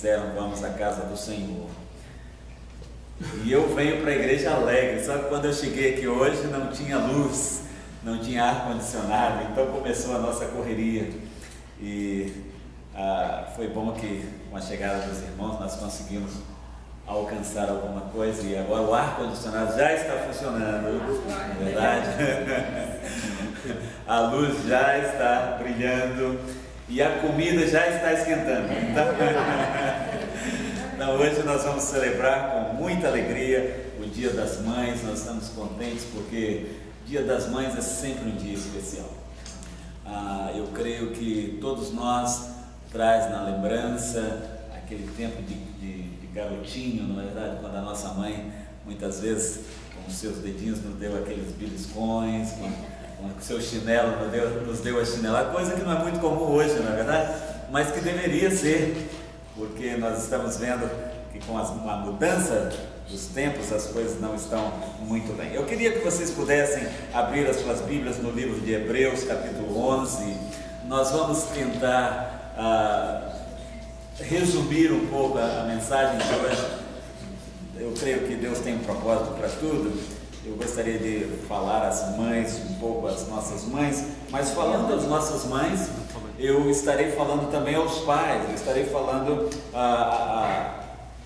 disseram: vamos à casa do Senhor. E eu venho para a igreja alegre, só que quando eu cheguei aqui hoje não tinha luz, não tinha ar-condicionado, então começou a nossa correria. E foi bom que com a chegada dos irmãos nós conseguimos alcançar alguma coisa, e agora o ar-condicionado já está funcionando, não é verdade? A luz já está brilhando e a comida já está esquentando. Então hoje nós vamos celebrar com muita alegria o Dia das Mães. Nós estamos contentes porque Dia das Mães é sempre um dia especial. Eu creio que todos nós traz na lembrança aquele tempo de garotinho, não é verdade? Quando a nossa mãe, muitas vezes, com os seus dedinhos nos deu aqueles beliscões, com o seu chinelo nos deu a chinelada, coisa que não é muito comum hoje, não é verdade? Mas que deveria ser, porque nós estamos vendo que com a mudança dos tempos as coisas não estão muito bem. Eu queria que vocês pudessem abrir as suas Bíblias no livro de Hebreus, capítulo 11. Nós vamos tentar resumir um pouco a mensagem de hoje. Eu creio que Deus tem um propósito para tudo. Eu gostaria de falar às mães, um pouco às nossas mães, mas falando às nossas mães, eu estarei falando também aos pais, eu estarei falando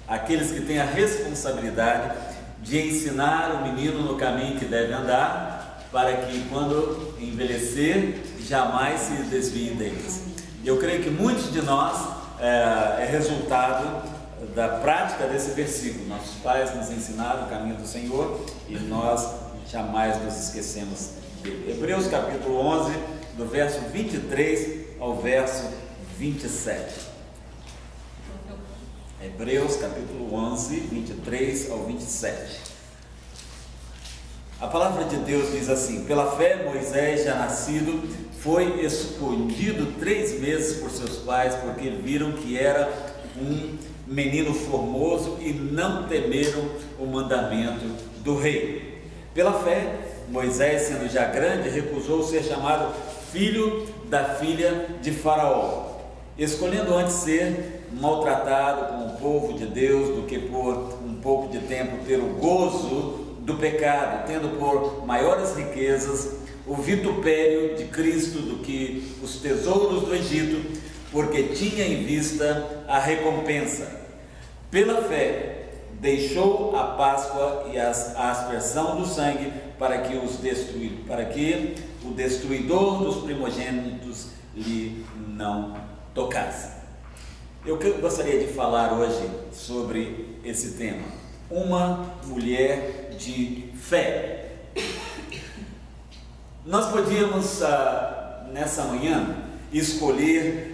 àqueles que têm a responsabilidade de ensinar o menino no caminho que deve andar, para que quando envelhecer, jamais se desvie deles. Eu creio que muitos de nós é resultado da prática desse versículo. Nossos pais nos ensinaram o caminho do Senhor e nós jamais nos esquecemos dele. Hebreus capítulo 11, do verso 23 ao verso 27. Hebreus capítulo 11, 23 ao 27. A palavra de Deus diz assim: pela fé Moisés, já nascido, foi escondido 3 meses por seus pais, porque viram que era um menino formoso e não temeram o mandamento do rei. Pela fé, Moisés, sendo já grande, recusou ser chamado filho da filha de Faraó, escolhendo antes ser maltratado com o povo de Deus do que por um pouco de tempo ter o gozo do pecado, tendo por maiores riquezas o vitupério de Cristo do que os tesouros do Egito, porque tinha em vista a recompensa. Pela fé deixou a Páscoa e a aspersão do sangue, para que o destruidor dos primogênitos lhe não tocasse. Eu gostaria de falar hoje sobre esse tema: uma mulher de fé. Nós podíamos nessa manhã escolher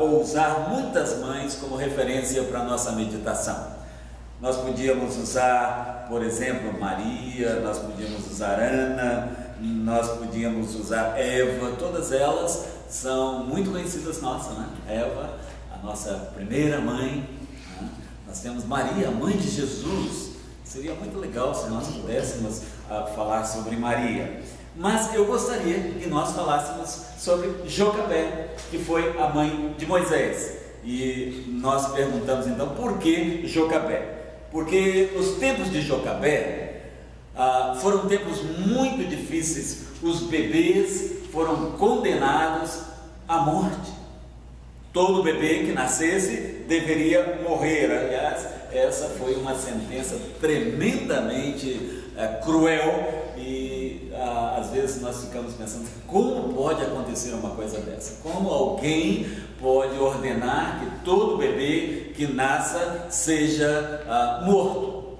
ou usar muitas mães como referência para a nossa meditação. Nós podíamos usar, por exemplo, Maria, nós podíamos usar Ana, nós podíamos usar Eva. Todas elas são muito conhecidas nossas, né? Eva, a nossa primeira mãe, né? Nós temos Maria, a mãe de Jesus. Seria muito legal se nós pudéssemos falar sobre Maria. Mas eu gostaria que nós falássemos sobre Jocabé, que foi a mãe de Moisés. E nós perguntamos então, por que Jocabé? Porque os tempos de Jocabé foram tempos muito difíceis. Os bebês foram condenados à morte. Todo bebê que nascesse deveria morrer. Aliás, essa foi uma sentença tremendamente cruel. E às vezes nós ficamos pensando: como pode acontecer uma coisa dessa? Como alguém pode ordenar que todo bebê que nasça seja morto?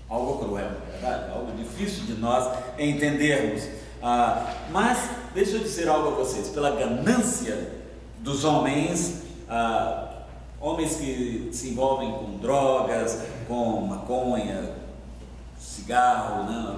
Algo cruel, verdade? Algo difícil de nós entendermos. Mas deixa eu dizer algo a vocês: pela ganância dos homens, homens que se envolvem com drogas, com maconha, cigarro, né?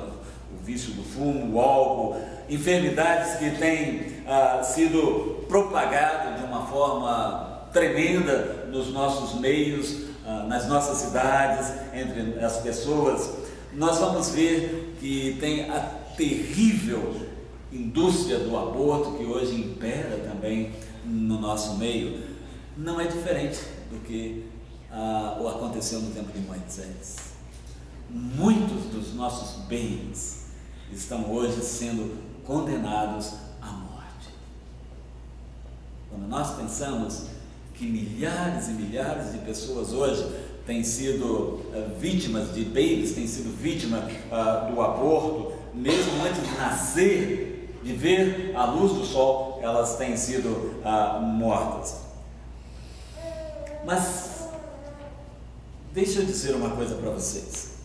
O vício do fumo, o álcool, enfermidades que têm sido propagadas de uma forma tremenda nos nossos meios, nas nossas cidades, entre as pessoas. Nós vamos ver que tem a terrível indústria do aborto que hoje impera também no nosso meio. Não é diferente do que o aconteceu no tempo de Moisés. Muitos dos nossos bens estão hoje sendo condenados à morte. Quando nós pensamos que milhares e milhares de pessoas hoje têm sido vítimas de babies, têm sido vítimas do aborto, mesmo antes de nascer, de ver a luz do sol, elas têm sido mortas. Mas deixa eu dizer uma coisa para vocês.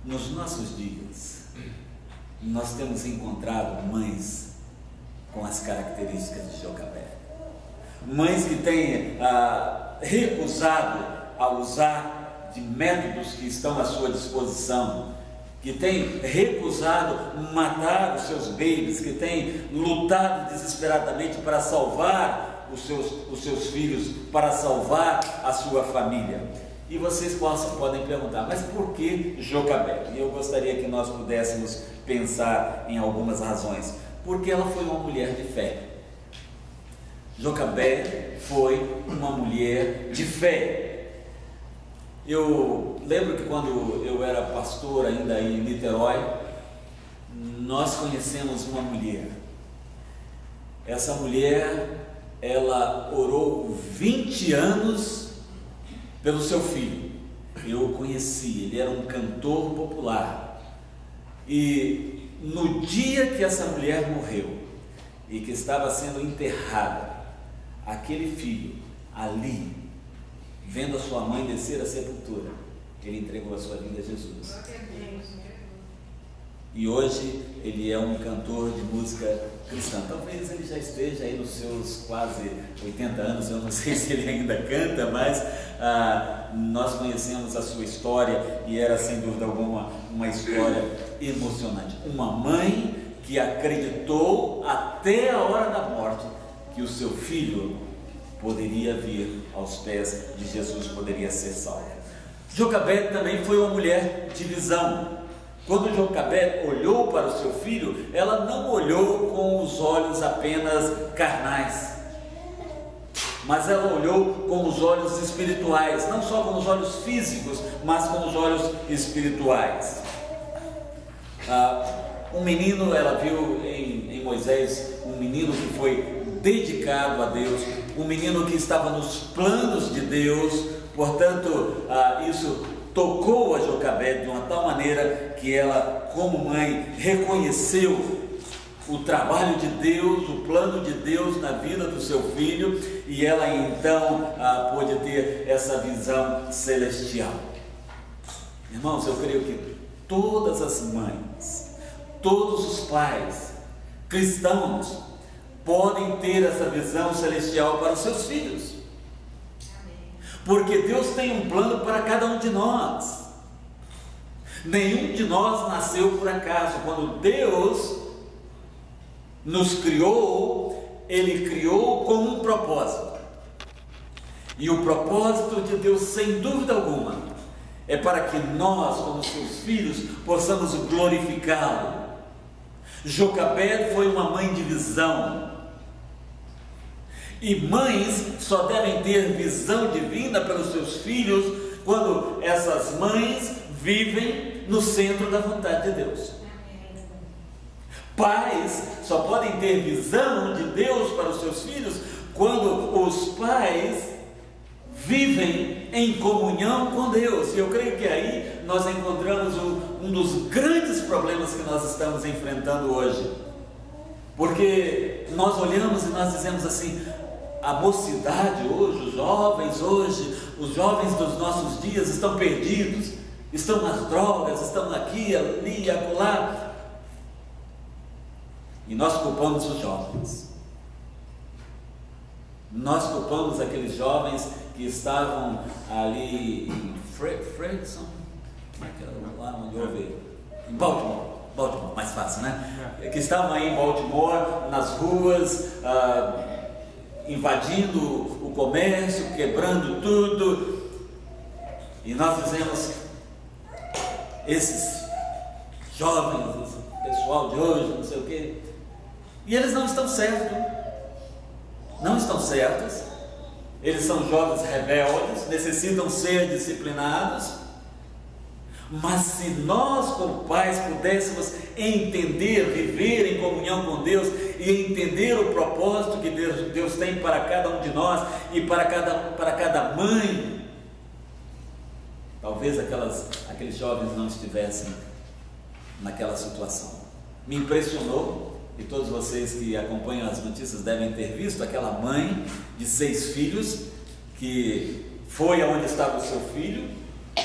Nos nossos dias, nós temos encontrado mães com as características de Jocabede. Mães que têm recusado a usar de métodos que estão à sua disposição, que têm recusado matar os seus babies, que têm lutado desesperadamente para salvar os seus filhos, para salvar a sua família. E vocês podem perguntar, mas por que Jocabede? E eu gostaria que nós pudéssemos pensar em algumas razões. Porque ela foi uma mulher de fé. Jocabede foi uma mulher de fé. Eu lembro que quando eu era pastor ainda em Niterói, nós conhecemos uma mulher. Essa mulher, ela orou 20 anos pelo seu filho. Eu o conheci, ele era um cantor popular. E no dia que essa mulher morreu e que estava sendo enterrada, aquele filho ali, vendo a sua mãe descer a sepultura, ele entregou a sua vida a Jesus. E hoje ele é um cantor de música cristã. Talvez ele já esteja aí nos seus quase 80 anos, eu não sei se ele ainda canta, mas nós conhecemos a sua história e era sem dúvida alguma uma história emocionante. Uma mãe que acreditou até a hora da morte que o seu filho poderia vir aos pés de Jesus, poderia ser salvo. Jocabede também foi uma mulher de visão. Quando Jocabede olhou para o seu filho, ela não olhou com os olhos apenas carnais, mas ela olhou com os olhos espirituais, não só com os olhos físicos, mas com os olhos espirituais. Um menino, ela viu em Moisés, um menino que foi dedicado a Deus, um menino que estava nos planos de Deus. Portanto, isso tocou a Jocabede de uma tal maneira que ela, como mãe, reconheceu o trabalho de Deus, o plano de Deus na vida do seu filho, e ela então pôde ter essa visão celestial. Irmãos, eu creio que todas as mães, todos os pais cristãos podem ter essa visão celestial para os seus filhos. Porque Deus tem um plano para cada um de nós. Nenhum de nós nasceu por acaso. Quando Deus nos criou, Ele criou com um propósito. E o propósito de Deus, sem dúvida alguma, é para que nós, como seus filhos, possamos glorificá-lo. Jocabede foi uma mãe de visão. E mães só devem ter visão divina pelos seus filhos quando essas mães vivem no centro da vontade de Deus. Pais só podem ter visão de Deus para os seus filhos quando os pais vivem em comunhão com Deus. E eu creio que aí nós encontramos um dos grandes problemas que nós estamos enfrentando hoje. Porque nós olhamos e nós dizemos assim: a mocidade hoje, os jovens dos nossos dias estão perdidos, estão nas drogas, estão aqui, ali, acolá. E nós culpamos os jovens. Nós culpamos aqueles jovens que estavam ali em Ferguson, lá onde eu vi, em Baltimore, mais fácil, né? Que estavam aí em Baltimore, nas ruas, invadindo o comércio, quebrando tudo. E nós dizemos: esses jovens, esse pessoal de hoje, não sei o quê, e eles não estão certos, não estão certos, eles são jovens rebeldes, necessitam ser disciplinados, mas se nós como pais pudéssemos entender, viver em comunhão com Deus e entender o propósito que Deus tem para cada um de nós e para cada mãe, talvez aqueles jovens não estivessem naquela situação. Me impressionou, e todos vocês que acompanham as notícias devem ter visto, aquela mãe de 6 filhos que foi aonde estava o seu filho,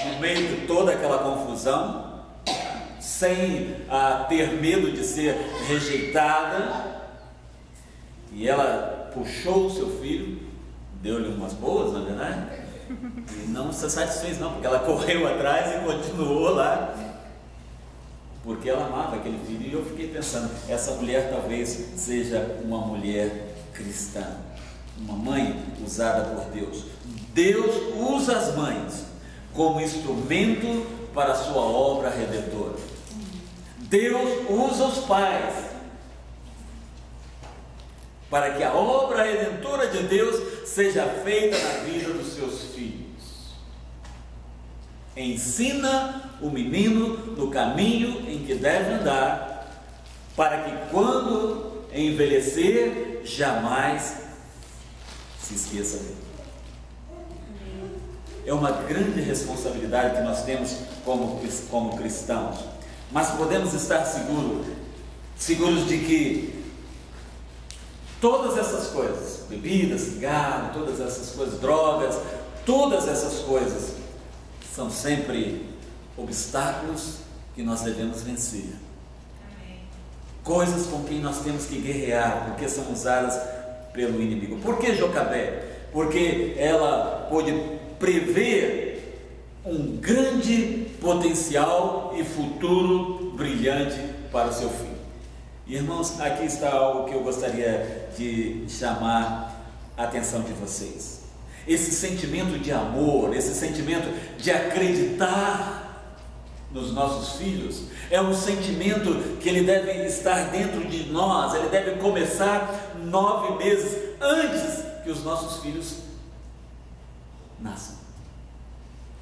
no meio de toda aquela confusão, sem ter medo de ser rejeitada, e ela puxou o seu filho, deu-lhe umas boas, na verdade, e não se satisfez não, porque ela correu atrás e continuou lá, porque ela amava aquele filho. E eu fiquei pensando, essa mulher talvez seja uma mulher cristã, uma mãe usada por Deus. Deus usa as mães como instrumento para a sua obra redentora. Deus usa os pais para que a obra redentora de Deus seja feita na vida dos seus filhos. Ensina o menino no caminho em que deve andar, para que quando envelhecer, jamais se esqueça dele. É uma grande responsabilidade que nós temos como cristãos, mas podemos estar seguros de que todas essas coisas, bebida, cigarro, todas essas coisas, drogas, todas essas coisas são sempre obstáculos que nós devemos vencer. Coisas com quem nós temos que guerrear, porque são usadas pelo inimigo. Por que Jocabé? Porque ela pôde prever um grande potencial e futuro brilhante para o seu filho. Irmãos, aqui está algo que eu gostaria de chamar a atenção de vocês. Esse sentimento de amor, esse sentimento de acreditar nos nossos filhos, é um sentimento que ele deve estar dentro de nós. Ele deve começar 9 meses antes que os nossos filhos nasçam,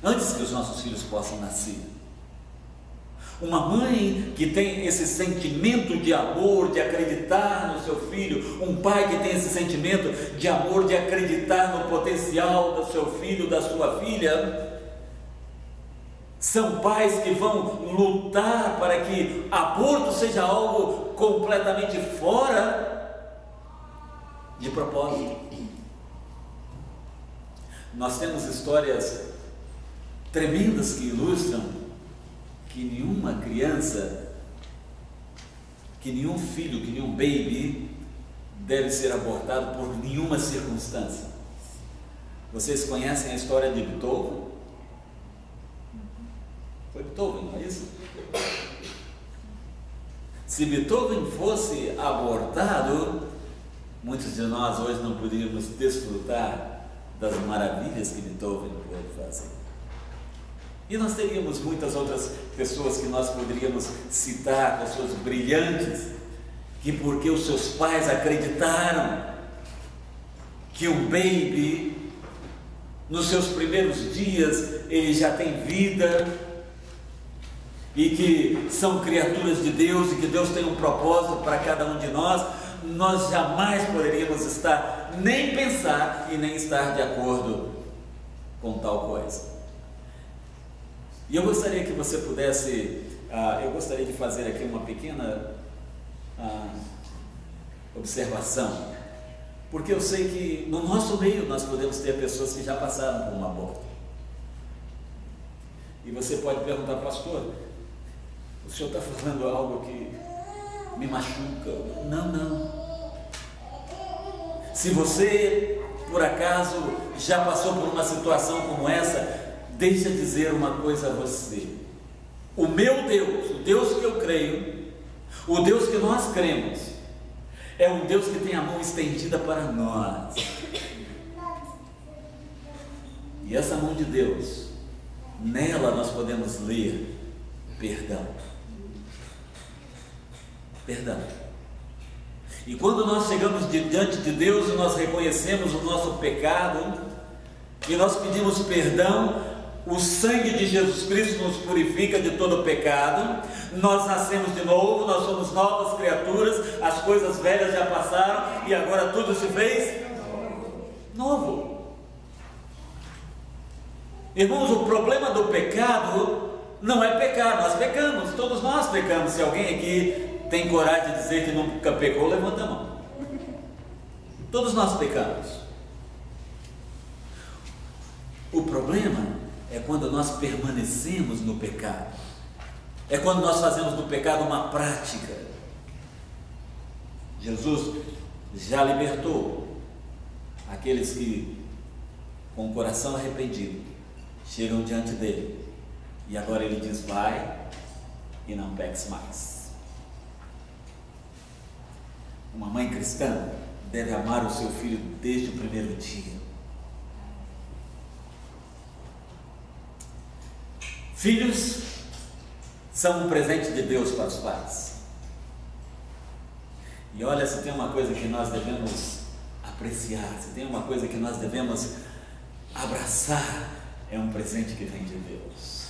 antes que os nossos filhos possam nascer. Uma mãe que tem esse sentimento de amor, de acreditar no seu filho, um pai que tem esse sentimento de amor, de acreditar no potencial do seu filho, da sua filha, são pais que vão lutar para que aborto seja algo completamente fora de propósito. Nós temos histórias tremendas que ilustram que nenhuma criança, que nenhum filho, que nenhum baby deve ser abortado por nenhuma circunstância. Vocês conhecem a história de Beethoven? Foi Beethoven, não é isso? Se Beethoven fosse abortado, muitos de nós hoje não poderíamos desfrutar das maravilhas que Beethoven pôde fazer. E nós teríamos muitas outras pessoas que nós poderíamos citar, pessoas brilhantes, que porque os seus pais acreditaram que um baby, nos seus primeiros dias, ele já tem vida, e que são criaturas de Deus, e que Deus tem um propósito para cada um de nós, nós jamais poderíamos estar, nem pensar e nem estar de acordo com tal coisa. E eu gostaria que você pudesse, eu gostaria de fazer aqui uma pequena observação, porque eu sei que no nosso meio nós podemos ter pessoas que já passaram por um aborto. E você pode perguntar, pastor, o senhor está falando algo que me machuca? Não. Se você, por acaso, já passou por uma situação como essa, deixa eu dizer uma coisa a você. O meu Deus, o Deus que eu creio, o Deus que nós cremos, é um Deus que tem a mão estendida para nós. E essa mão de Deus, nela nós podemos ler perdão. E quando nós chegamos diante de Deus e nós reconhecemos o nosso pecado e nós pedimos perdão, o sangue de Jesus Cristo nos purifica de todo pecado, nós nascemos de novo, nós somos novas criaturas, as coisas velhas já passaram e agora tudo se fez novo. Irmãos, o problema do pecado não é pecar, nós pecamos, todos nós pecamos. Se alguém aqui tem coragem de dizer que nunca pecou, levanta a mão. Todos nós pecamos. O problema é quando nós permanecemos no pecado, é quando nós fazemos do pecado uma prática. Jesus já libertou aqueles que, com o coração arrependido, chegam diante dele, e agora ele diz: vai e não peques mais. Uma mãe cristã deve amar o seu filho desde o primeiro dia. Filhos são um presente de Deus para os pais. E olha, se tem uma coisa que nós devemos apreciar, se tem uma coisa que nós devemos abraçar, é um presente que vem de Deus.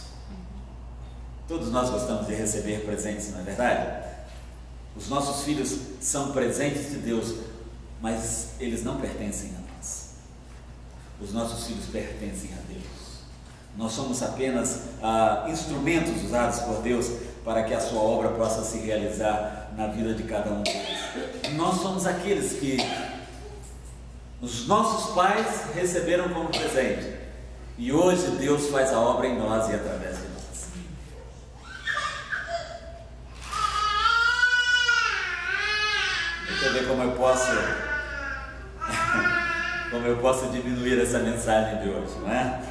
Todos nós gostamos de receber presentes, não é verdade? Os nossos filhos são presentes de Deus, mas eles não pertencem a nós. Os nossos filhos pertencem a Deus. Nós somos apenas instrumentos usados por Deus para que a sua obra possa se realizar na vida de cada um deles. Nós somos aqueles que os nossos pais receberam como presente, e hoje Deus faz a obra em nós e através de nós. Deixa eu ver como eu posso diminuir essa mensagem de hoje, não é?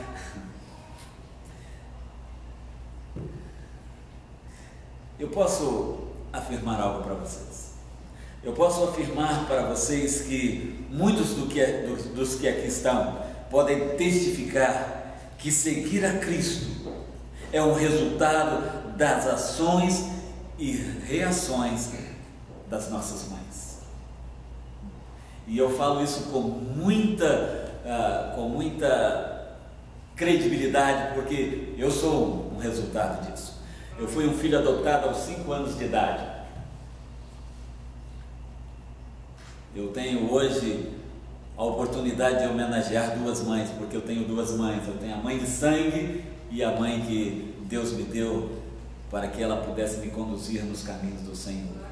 Eu posso afirmar algo para vocês. Eu posso afirmar para vocês que muitos dos que aqui estão podem testificar que seguir a Cristo é um resultado das ações e reações das nossas mães. E eu falo isso com muita credibilidade, porque eu sou um resultado disso. Eu fui um filho adotado aos 5 anos de idade. Eu tenho hoje a oportunidade de homenagear 2 mães, porque eu tenho 2 mães. Eu tenho a mãe de sangue e a mãe que Deus me deu para que ela pudesse me conduzir nos caminhos do Senhor.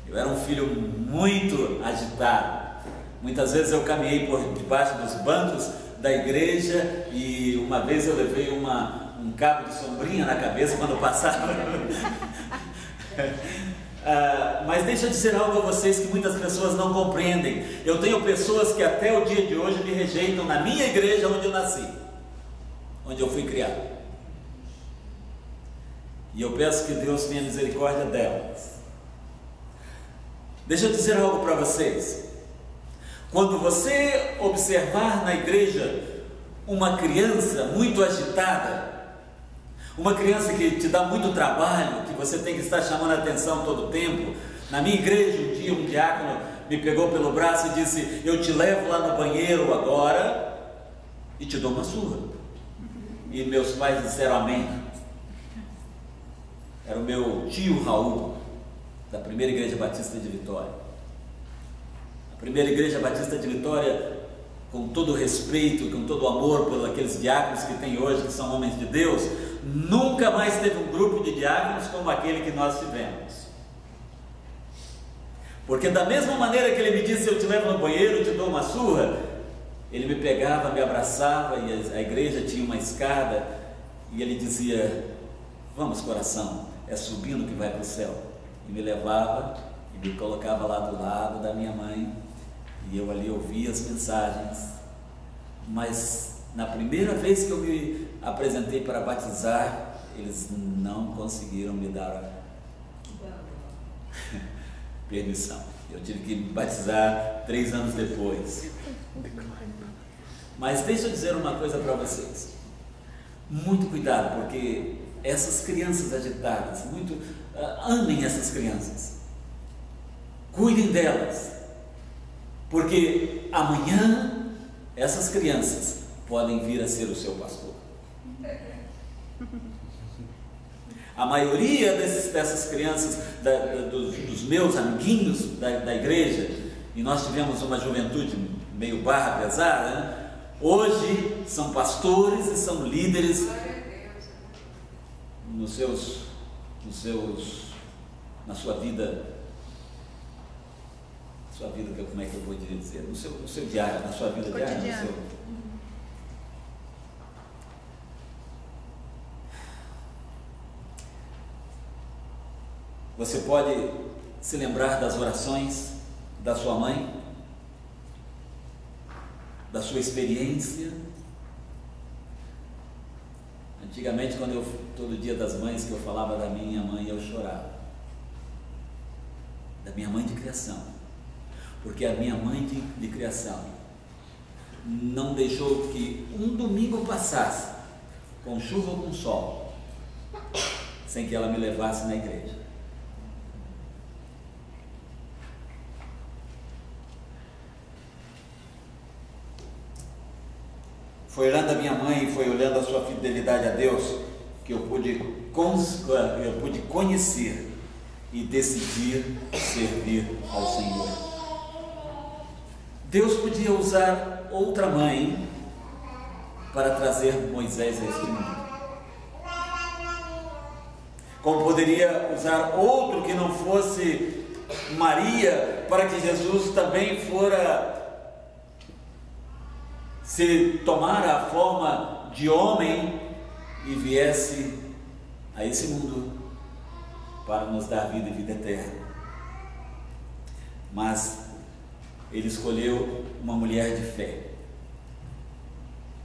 Eu era um filho muito agitado. Muitas vezes eu caminhei por debaixo dos bancos da igreja e uma vez eu levei um cabo de sombrinha na cabeça quando passava. Mas deixa eu dizer algo a vocês que muitas pessoas não compreendem. Eu tenho pessoas que até o dia de hoje me rejeitam na minha igreja onde eu nasci, onde eu fui criado. E eu peço que Deus tenha misericórdia delas. Deixa eu dizer algo para vocês. Quando você observar na igreja uma criança muito agitada, uma criança que te dá muito trabalho, que você tem que estar chamando a atenção todo o tempo. Na minha igreja, um dia, um diácono me pegou pelo braço e disse: eu te levo lá no banheiro agora e te dou uma surra. E meus pais disseram amém. Era o meu tio Raul, da Primeira Igreja Batista de Vitória. A Primeira Igreja Batista de Vitória, com todo o respeito, com todo o amor por aqueles diáconos que tem hoje, que são homens de Deus, nunca mais teve um grupo de diáconos como aquele que nós tivemos. Porque da mesma maneira que ele me disse: eu te levo no banheiro, eu te dou uma surra, ele me pegava, me abraçava, e a igreja tinha uma escada, e ele dizia: vamos, coração, é subindo que vai para o céu. E me levava e me colocava lá do lado da minha mãe, e eu ali ouvia as mensagens. Mas na primeira vez que eu me apresentei para batizar, eles não conseguiram me dar permissão. Eu tive que me batizar 3 anos depois. Mas deixa eu dizer uma coisa para vocês. Muito cuidado, porque essas crianças agitadas, amem essas crianças. Cuidem delas, porque amanhã essas crianças podem vir a ser o seu pastor. A maioria dessas crianças, dos meus amiguinhos da igreja, e nós tivemos uma juventude meio barra pesada, né? Hoje são pastores e são líderes na sua vida, como é que eu vou dizer, no seu diário, na sua vida diária, Você pode se lembrar das orações da sua mãe, da sua experiência. Antigamente, todo dia das mães que eu falava da minha mãe, eu chorava. Da minha mãe de criação. Porque a minha mãe de criação não deixou que um domingo passasse, com chuva ou com sol, sem que ela me levasse na igreja. Foi olhando a minha mãe e foi olhando a sua fidelidade a Deus que eu pude conhecer e decidir servir ao Senhor. Deus podia usar outra mãe para trazer Moisés a este mundo. Como poderia usar outro que não fosse Maria para que Jesus também se tomara a forma de homem e viesse a esse mundo para nos dar vida e vida eterna. Mas ele escolheu uma mulher de fé.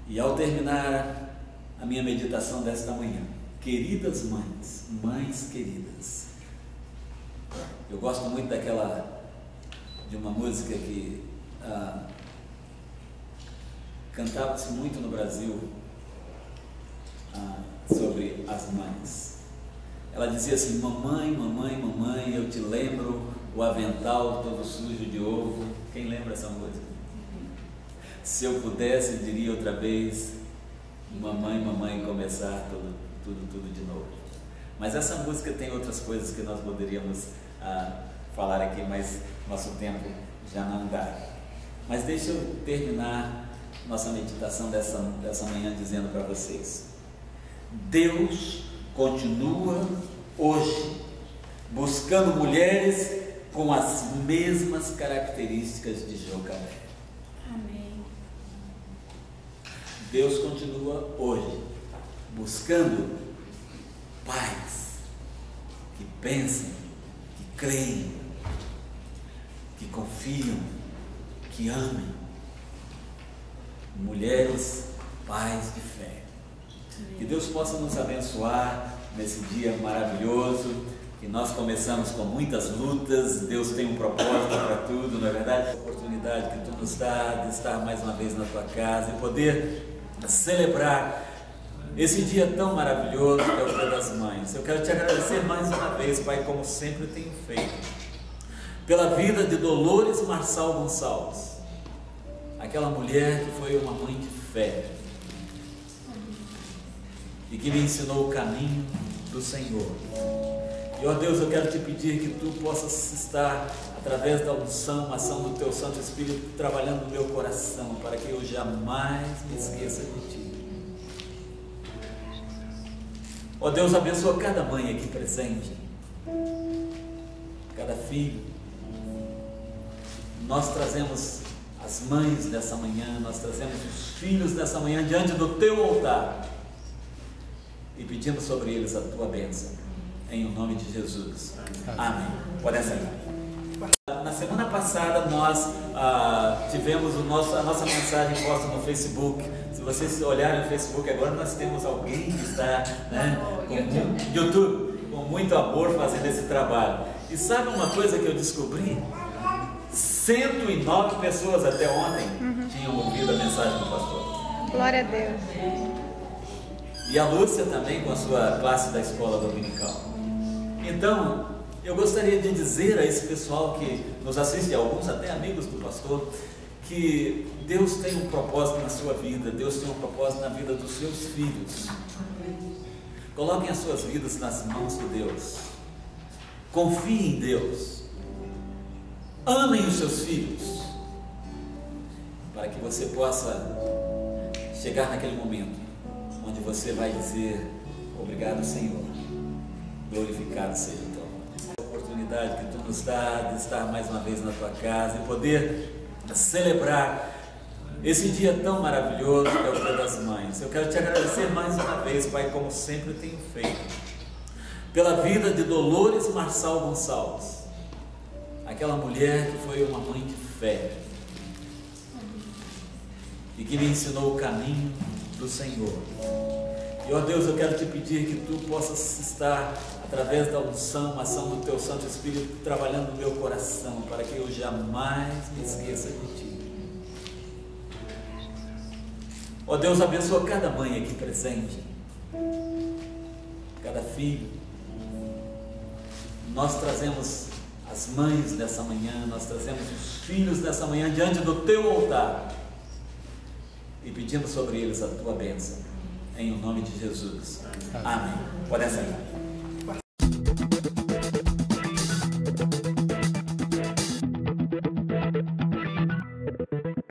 E ao terminar a minha meditação desta manhã, queridas mães, mães queridas, eu gosto muito de uma música que cantava-se muito no Brasil sobre as mães. Ela dizia assim: mamãe, mamãe, mamãe, eu te lembro o avental todo sujo de ovo. Quem lembra essa música? Se eu pudesse, diria outra vez: mamãe, mamãe, começar tudo de novo. Mas essa música tem outras coisas que nós poderíamos falar aqui, mas nosso tempo já não dá. Mas deixa eu terminar nossa meditação dessa manhã dizendo para vocês: Deus continua hoje buscando mulheres com as mesmas características de Jocabed. Amém. Deus continua hoje buscando pais que pensam, que creem, que confiam, que amem. Mulheres, pais de fé. Que Deus possa nos abençoar nesse dia maravilhoso, que nós começamos com muitas lutas. Deus tem um propósito para tudo, não é verdade? A oportunidade que tu nos dá de estar mais uma vez na tua casa e poder celebrar esse dia tão maravilhoso que é o Dia das Mães. Eu quero te agradecer mais uma vez, Pai, como sempre tenho feito, pela vida de Dolores Marçal Gonçalves, aquela mulher que foi uma mãe de fé e que me ensinou o caminho do Senhor. E, ó Deus, eu quero te pedir que tu possas estar, através da unção, ação do teu Santo Espírito, trabalhando no meu coração, para que eu jamais me esqueça de ti. Ó Deus, abençoa cada mãe aqui presente, cada filho. Nós trazemos as mães dessa manhã, nós trazemos os filhos dessa manhã diante do teu altar e pedimos sobre eles a tua bênção, em nome de Jesus. Amém. Pode sentar. Na semana passada nós tivemos a nossa mensagem posta no Facebook. Se vocês olharem no Facebook agora, nós temos alguém que está com YouTube, com muito amor fazendo esse trabalho. E sabe uma coisa que eu descobri? 109 pessoas até ontem tinham ouvido a mensagem do pastor. Glória a Deus. E a Lúcia também com a sua classe da escola dominical. Então, Eu gostaria de dizer a esse pessoal que nos assiste, alguns até amigos do pastor, que Deus tem um propósito na sua vida, Deus tem um propósito na vida dos seus filhos. Coloquem as suas vidas nas mãos de Deus, confiem em Deus, amem os seus filhos, para que você possa chegar naquele momento onde você vai dizer: obrigado, Senhor, glorificado seja o teu nome. A oportunidade que tu nos dá de estar mais uma vez na tua casa e poder celebrar esse dia tão maravilhoso que é o Dia das Mães. Eu quero te agradecer mais uma vez, Pai, como sempre tenho feito, pela vida de Dolores Marçal Gonçalves, aquela mulher que foi uma mãe de fé e que me ensinou o caminho do Senhor. E, ó Deus, eu quero te pedir que tu possas estar, através da unção, a ação do teu Santo Espírito, trabalhando no meu coração, para que eu jamais me esqueça de ti. Ó Deus, abençoa cada mãe aqui presente, cada filho. Nós trazemos as mães nessa manhã, nós trazemos os filhos nessa manhã diante do teu altar e pedimos sobre eles a tua bênção, em nome de Jesus. Amém. Podem sair.